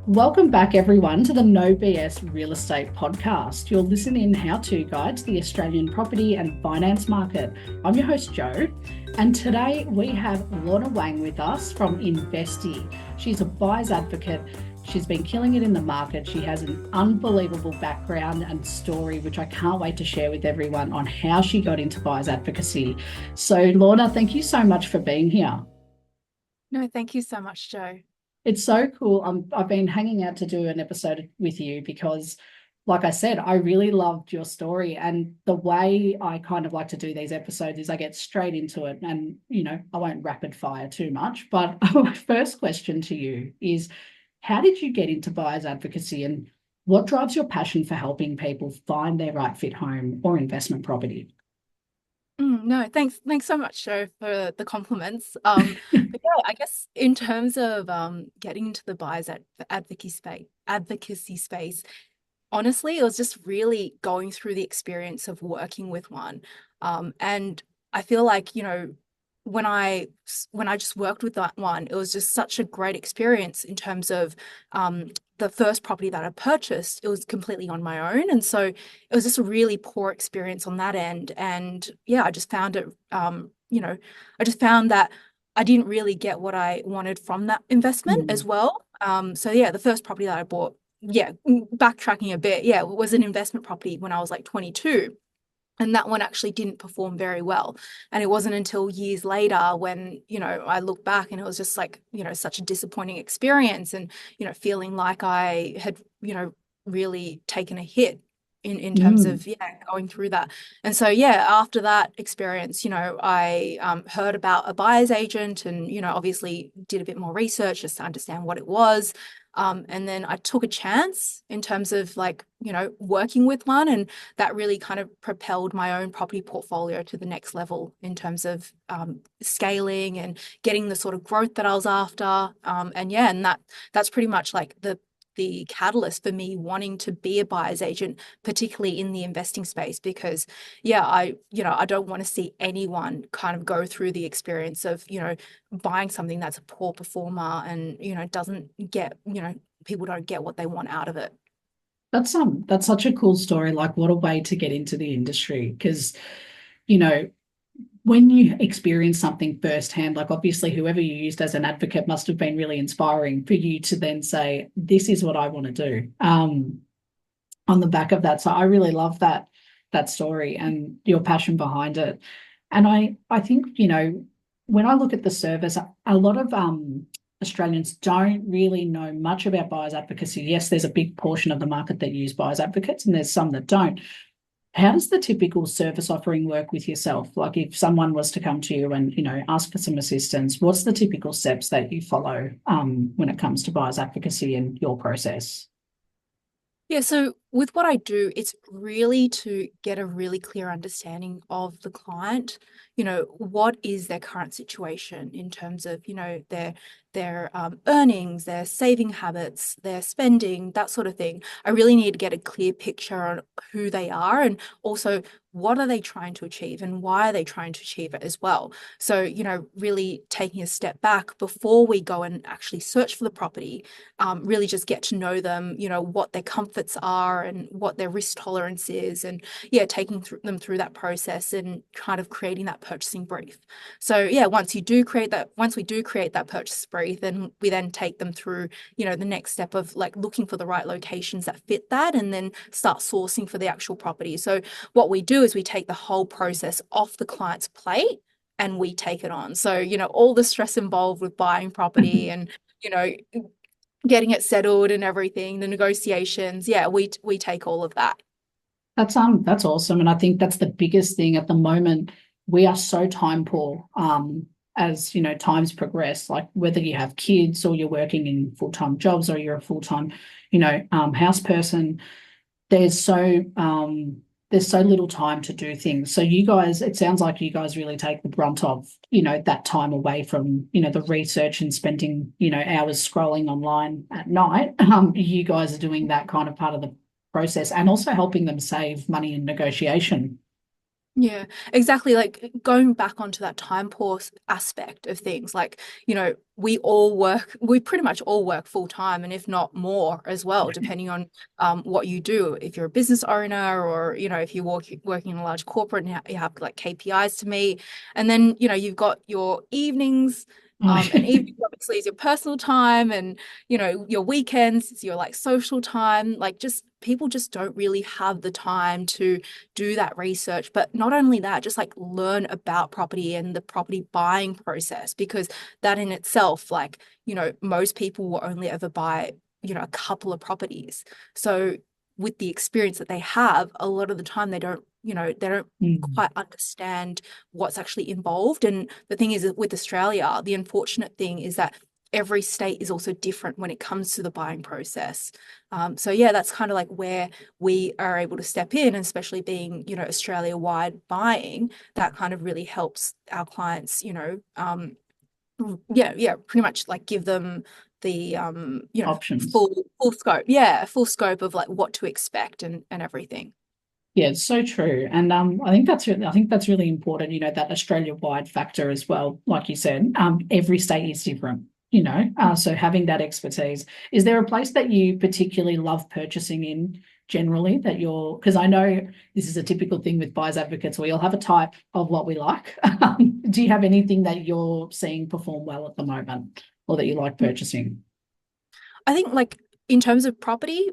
Welcome back, everyone, to the No BS Real Estate Podcast, your listen-in how-to guide to the Australian property and finance market. I'm your host, Joe, and today we have Lorna Wang with us from Investie. She's a buyer's advocate. She's been killing it in the market. She has an unbelievable background and story, which I can't wait to share with everyone on how she got into buyer's advocacy. So, Lorna, thank you so much for being here. No, thank you so much, Joe. It's so cool. I've been hanging out to do an episode with you because, like I said, I really loved your story. And the way I kind of like to do these episodes is I get straight into it. And, I won't rapid fire too much. But my first question to you is, how did you get into buyer's advocacy and what drives your passion for helping people find their right fit home or investment property? No, thanks so much, Joe, for the compliments. But yeah, I guess in terms of getting into the advocacy space, honestly, it was just really going through the experience of working with one. And I feel like, when I just worked with that one, it was just such a great experience in terms of the first property that I purchased. It was completely on my own, and so it was just a really poor experience on that end. And yeah, I just found it, I just found that I didn't really get what I wanted from that investment as Mm, well. So yeah, the first property that I bought, yeah, backtracking a bit, yeah, it was an investment property when I was like 22. And that one actually didn't perform very well. And it wasn't until years later when, I look back and it was just like, such a disappointing experience and, feeling like I had, really taken a hit in terms mm. of, yeah, going through that. And so, yeah, after that experience, I heard about a buyer's agent and, obviously did a bit more research just to understand what it was. And then I took a chance in terms of like, working with one. And that really kind of propelled my own property portfolio to the next level in terms of scaling and getting the sort of growth that I was after. And yeah, and that's pretty much like the catalyst for me wanting to be a buyer's agent, particularly in the investing space, because yeah, I don't want to see anyone kind of go through the experience of, buying something that's a poor performer and, doesn't get, people don't get what they want out of it. That's such a cool story. Like, what a way to get into the industry because you know when you experience something firsthand, like obviously whoever you used as an advocate must have been really inspiring for you to then say, this is what I want to do on the back of that. So I really love that story and your passion behind it. And I think, when I look at the service, a lot of Australians don't really know much about buyers advocacy. Yes, there's a big portion of the market that use buyers advocates, and there's some that don't. How does the typical service offering work with yourself? Like if someone was to come to you and, ask for some assistance, what's the typical steps that you follow when it comes to buyers advocacy and your process? Yeah, so with what I do, it's really to get a really clear understanding of the client. What is their current situation in terms of, their earnings, their saving habits, their spending, that sort of thing. I really need to get a clear picture on who they are and also what are they trying to achieve and why are they trying to achieve it as well. So, really taking a step back before we go and actually search for the property, really just get to know them, what their comforts are and what their risk tolerance is. And yeah, taking them through that process and kind of creating that purchasing brief. So yeah, once we do create that purchase brief, then we then take them through, the next step of like looking for the right locations that fit that and then start sourcing for the actual property. So what we do is we take the whole process off the client's plate and we take it on. So, all the stress involved with buying property and, you know, getting it settled and everything, the negotiations. Yeah, we take all of that. That's awesome. And I think that's the biggest thing at the moment. We are so time poor. As times progress, like whether you have kids or you're working in full-time jobs or you're a full-time, house person, there's so there's so little time to do things. So you guys, it sounds like you guys really take the brunt of, that time away from, the research and spending, hours scrolling online at night. You guys are doing that kind of part of the process and also helping them save money in negotiation. Yeah, exactly. Like going back onto that time pause aspect of things, like, we pretty much all work full time, and if not more as well, depending on what you do. If you're a business owner, or, if you're working in a large corporate and you have like KPIs to meet, and then, you've got your evenings. And evenings obviously is your personal time, and your weekends is your like social time. Like, just people just don't really have the time to do that research. But not only that, just like learn about property and the property buying process, because that in itself, like, most people will only ever buy, a couple of properties. So with the experience that they have, a lot of the time they don't Mm, quite understand what's actually involved. And the thing is, with Australia, the unfortunate thing is that every state is also different when it comes to the buying process. So yeah, that's kind of like where we are able to step in, and especially being, Australia-wide buying, that kind of really helps our clients, yeah, pretty much like give them the options. full scope, yeah, full scope of like what to expect and everything. Yeah, it's so true. And I think that's really important, that Australia-wide factor as well. Like you said, every state is different, so having that expertise. Is there a place that you particularly love purchasing in generally that because I know this is a typical thing with buyers advocates, we all have a type of what we like. Do you have anything that you're seeing perform well at the moment or that you like purchasing? I think, like, in terms of property,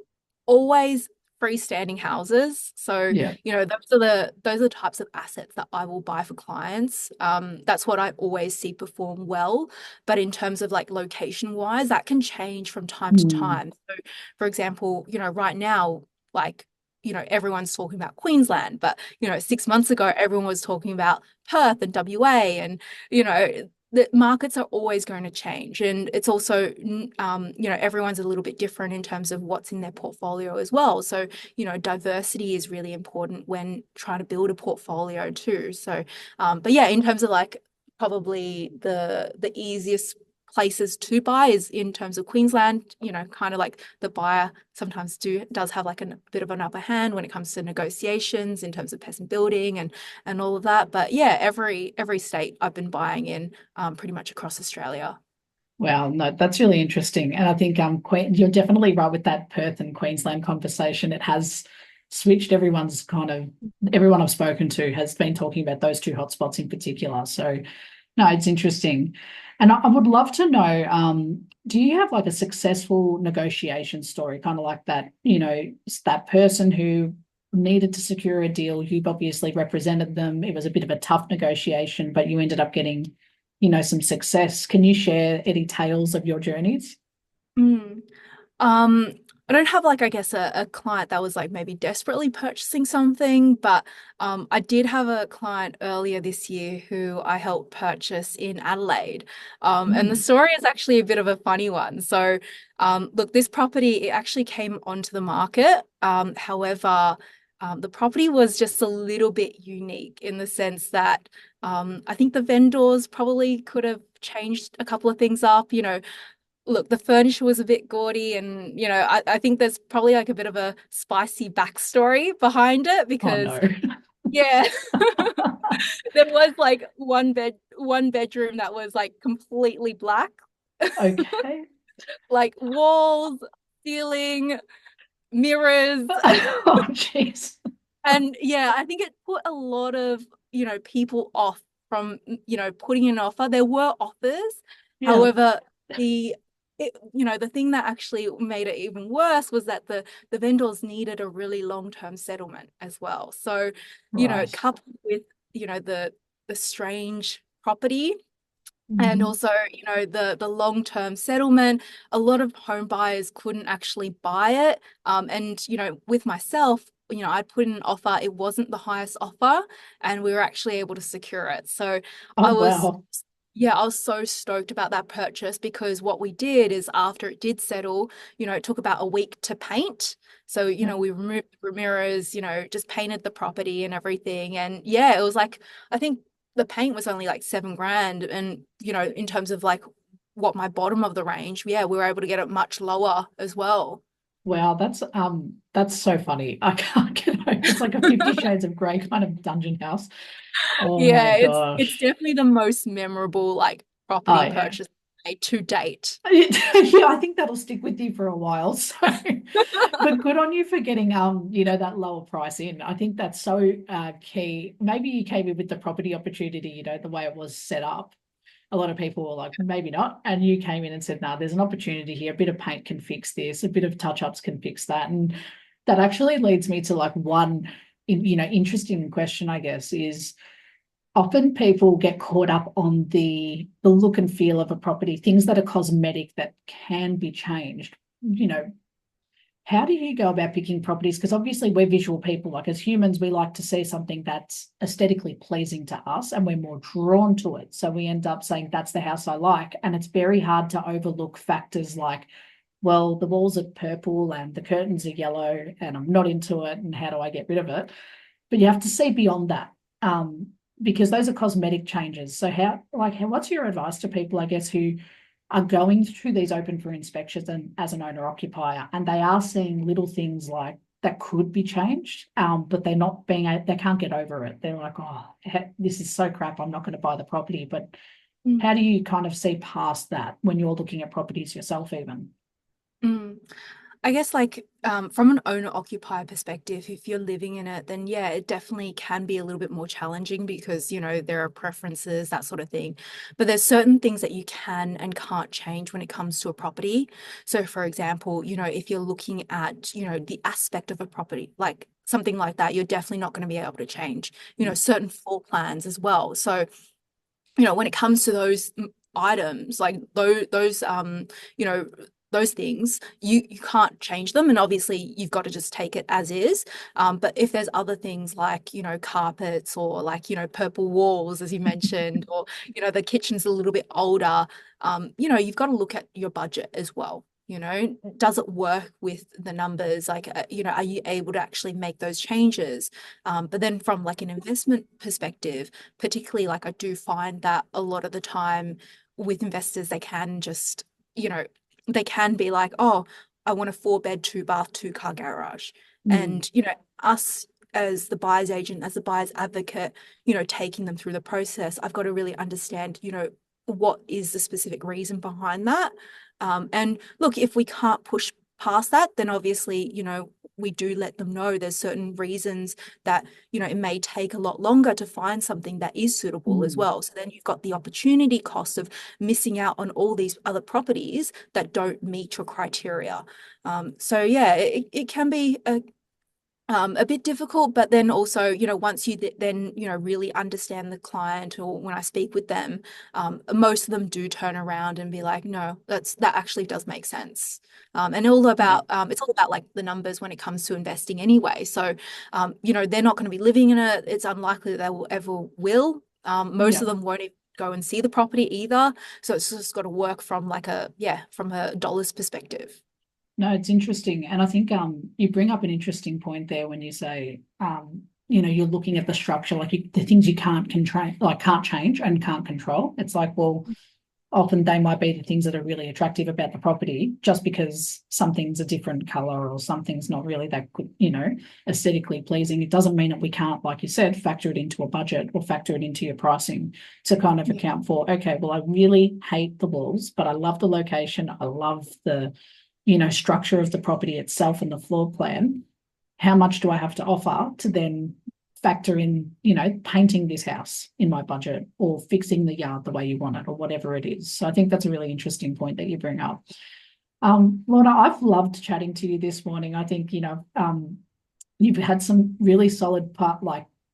always freestanding houses. So, Yeah. those are the types of assets that I will buy for clients. That's what I always see perform well. But in terms of like location wise, that can change from time to Mm. time. So, for example, right now, like, everyone's talking about Queensland, but 6 months ago, everyone was talking about Perth and WA, and the markets are always going to change. And it's also, everyone's a little bit different in terms of what's in their portfolio as well. So, diversity is really important when trying to build a portfolio too. So, but yeah, in terms of like probably the easiest places to buy is in terms of Queensland, kind of like the buyer sometimes does have like a bit of an upper hand when it comes to negotiations in terms of pest and building and all of that. But yeah, every state I've been buying in, pretty much across Australia. Well, no, that's really interesting. And I think you're definitely right with that Perth and Queensland conversation. It has switched everyone I've spoken to has been talking about those two hotspots in particular. So no, it's interesting. And I would love to know, do you have like a successful negotiation story, kind of like that, it's that person who needed to secure a deal, you've obviously represented them. It was a bit of a tough negotiation, but you ended up getting, some success. Can you share any tales of your journeys? Mm. Um, I don't have like, I guess, a client that was like maybe desperately purchasing something, but I did have a client earlier this year who I helped purchase in Adelaide. And the Mm. story is actually a bit of a funny one. So, look, this property, it actually came onto the market. However, the property was just a little bit unique in the sense that I think the vendors probably could have changed a couple of things up. Look, the furniture was a bit gaudy, and I think there's probably like a bit of a spicy backstory behind it, Oh because no. yeah, there was like one bedroom that was like completely black, Okay. like walls, ceiling, mirrors. Oh, jeez. And yeah, I think it put a lot of, people off from, putting in an offer. There were offers. Yeah. However, the thing that actually made it even worse was that the vendors needed a really long-term settlement as well. So, Right. coupled with, the strange property, and Mhm. also, the long-term settlement, a lot of home buyers couldn't actually buy it. And with myself, I'd put in an offer. It wasn't the highest offer, and we were actually able to secure it. So I Oh, was, wow. yeah, I was so stoked about that purchase, because what we did is, after it did settle, it took about a week to paint. So, Yeah. we removed the mirrors, just painted the property and everything. And yeah, it was like, I think the paint was only like 7 grand. And, in terms of like what my bottom of the range, yeah, we were able to get it much lower as well. Wow, that's so funny. I can't get over. It's like a 50 Shades of Grey kind of dungeon house. Oh my Yeah, it's gosh. definitely the most memorable like Oh property yeah. purchase to date. Yeah, I think that'll stick with you for a while. So, but good on you for getting that lower price in. I think that's so key. Maybe you came in with the property opportunity, the way it was set up. A lot of people were like, maybe not. And you came in and said, no, there's an opportunity here. A bit of paint can fix this, a bit of touch-ups can fix that. And that actually leads me to like one interesting question, I guess, is often people get caught up on the look and feel of a property, things that are cosmetic that can be changed. How do you go about picking properties? Because obviously we're visual people. Like as humans, we like to see something that's aesthetically pleasing to us and we're more drawn to it. So we end up saying, that's the house I like. And it's very hard to overlook factors like, well, the walls are purple and the curtains are yellow and I'm not into it. And how do I get rid of it? But you have to see beyond that, because those are cosmetic changes. So what's your advice to people, I guess, who are going through these open for inspections and as an owner occupier, and they are seeing little things like that could be changed, but they can't get over it. They're like, oh, this is so crap. I'm not going to buy the property. But how do you kind of see past that when you're looking at properties yourself, even? Mm. I guess like from an owner occupier perspective, if you're living in it, then yeah, it definitely can be a little bit more challenging because, there are preferences, that sort of thing. But there's certain things that you can and can't change when it comes to a property. So for example, if you're looking at, the aspect of a property, like something like that, you're definitely not going to be able to change, certain floor plans as well. So when it comes to those items, like you know, those things, you can't change them, and obviously you've got to just take it as is. But if there's other things like, carpets or like, purple walls, as you mentioned, or the kitchen's a little bit older, you've got to look at your budget as well. Does it work with the numbers? Like, are you able to actually make those changes? But then from like an investment perspective, particularly like I do find that a lot of the time with investors, they can just, you know, they can be like, oh, I want a 4 bed, 2 bath, 2 car garage. Mm, And, us as the buyer's agent, as the buyer's advocate, taking them through the process, I've got to really understand, what is the specific reason behind that. And look, if we can't push past that, then obviously, we do let them know there's certain reasons that it may take a lot longer to find something that is suitable as mm. well. So then you've got the opportunity cost of missing out on all these other properties that don't meet your criteria. So yeah, it can be a bit difficult, but then also, once you then, really understand the client, or when I speak with them, most of them do turn around and be like, no, that actually does make sense. And Yeah. it's all about like the numbers when it comes to investing anyway. So, they're not going to be living in it. It's unlikely that they will ever will. Most Yeah. of them won't even go and see the property either. So it's just got to work from like from a dollars perspective. No, it's interesting. And I think you bring up an interesting point there when you say you're looking at the structure, like the things you can't control, like can't change and can't control. It's like, well, often they might be the things that are really attractive about the property just because something's a different color or something's not really that good, aesthetically pleasing. It doesn't mean that we can't, like you said, factor it into a budget or factor it into your pricing to kind of Yeah. account for, okay, well, I really hate the walls, but I love the location. I love the structure of the property itself and the floor plan. How much do I have to offer to then factor in, painting this house in my budget or fixing the yard the way you want it or whatever it is. So I think that's a really interesting point that you bring up. Lorna, I've loved chatting to you this morning. I think, you've had some really solid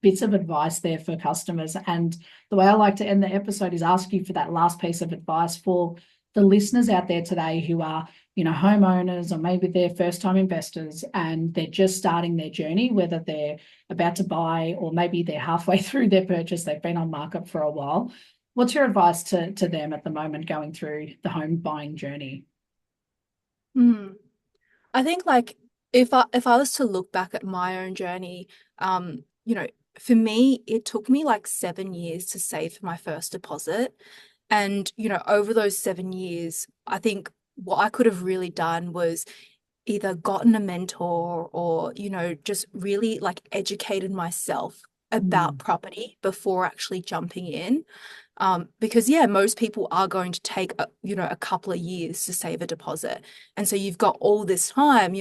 bits of advice there for customers. And the way I like to end the episode is ask you for that last piece of advice for the listeners out there today who are, homeowners or maybe they're first time investors and they're just starting their journey, whether they're about to buy or maybe they're halfway through their purchase, they've been on market for a while. What's your advice to them at the moment going through the home buying journey? Hmm. I think like if I was to look back at my own journey, for me, it took me like 7 years to save for my first deposit. And, over those 7 years, I think what I could have really done was either gotten a mentor or, just really like educated myself about Mm. property before actually jumping in. Because yeah, most people are going to take a couple of years to save a deposit. And so you've got all this time,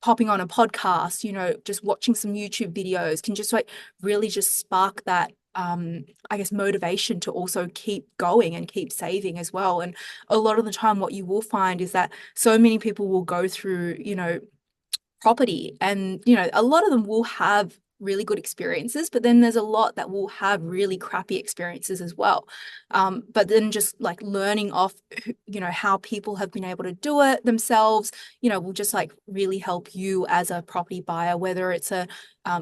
popping on a podcast, just watching some YouTube videos can just like really just spark that I guess motivation to also keep going and keep saving as well. And a lot of the time what you will find is that so many people will go through, property and a lot of them will have really good experiences, but then there's a lot that will have really crappy experiences as well. But then just like learning off how people have been able to do it themselves will just like really help you as a property buyer, whether it's a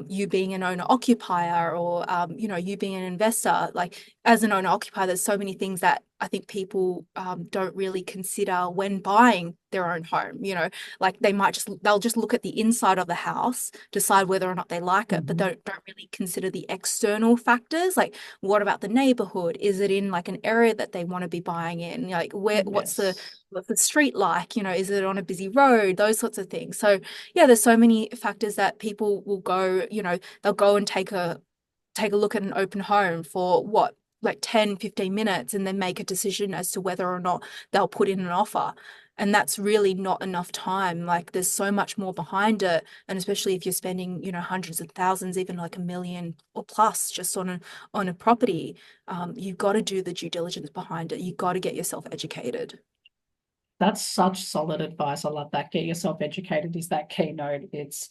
you being an owner occupier or you being an investor. Like as an owner occupier, there's so many things that I think people don't really consider when buying their own home. Like they'll just look at the inside of the house, decide whether or not they like it, but Mhm. don't really consider the external factors. Like what about the neighborhood? Is it in like an area that they want to be buying in? Like Yes. what's the street like? Is it on a busy road? Those sorts of things. So yeah, there's so many factors that people will go, they'll go and take a look at an open home for what, like 10, 15 minutes and then make a decision as to whether or not they'll put in an offer. And that's really not enough time. Like there's so much more behind it. And especially if you're spending, hundreds of thousands, even like 1 million or plus just on a property, you've got to do the due diligence behind it. You've got to get yourself educated. That's such solid advice. I love that. Get yourself educated is that keynote. It's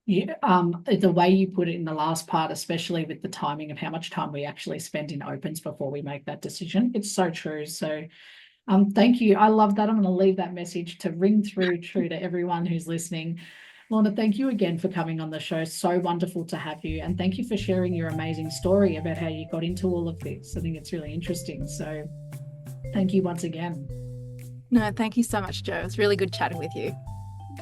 the way you put it in the last part, especially with the timing of how much time we actually spend in opens before we make that decision. It's so true. So thank you. I love that. I'm going to leave that message to ring through true to everyone who's listening. Lorna, thank you again for coming on the show. So wonderful to have you. And thank you for sharing your amazing story about how you got into all of this. I think it's really interesting. So thank you once again. No, thank you so much, Joe. It's really good chatting with you.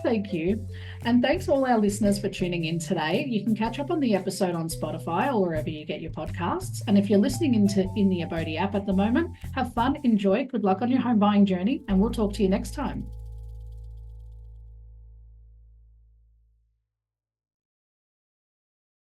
Thank you. And thanks all our listeners for tuning in today. You can catch up on the episode on Spotify or wherever you get your podcasts. And if you're listening in the Abodey app at the moment, have fun, enjoy, good luck on your home buying journey, and we'll talk to you next time.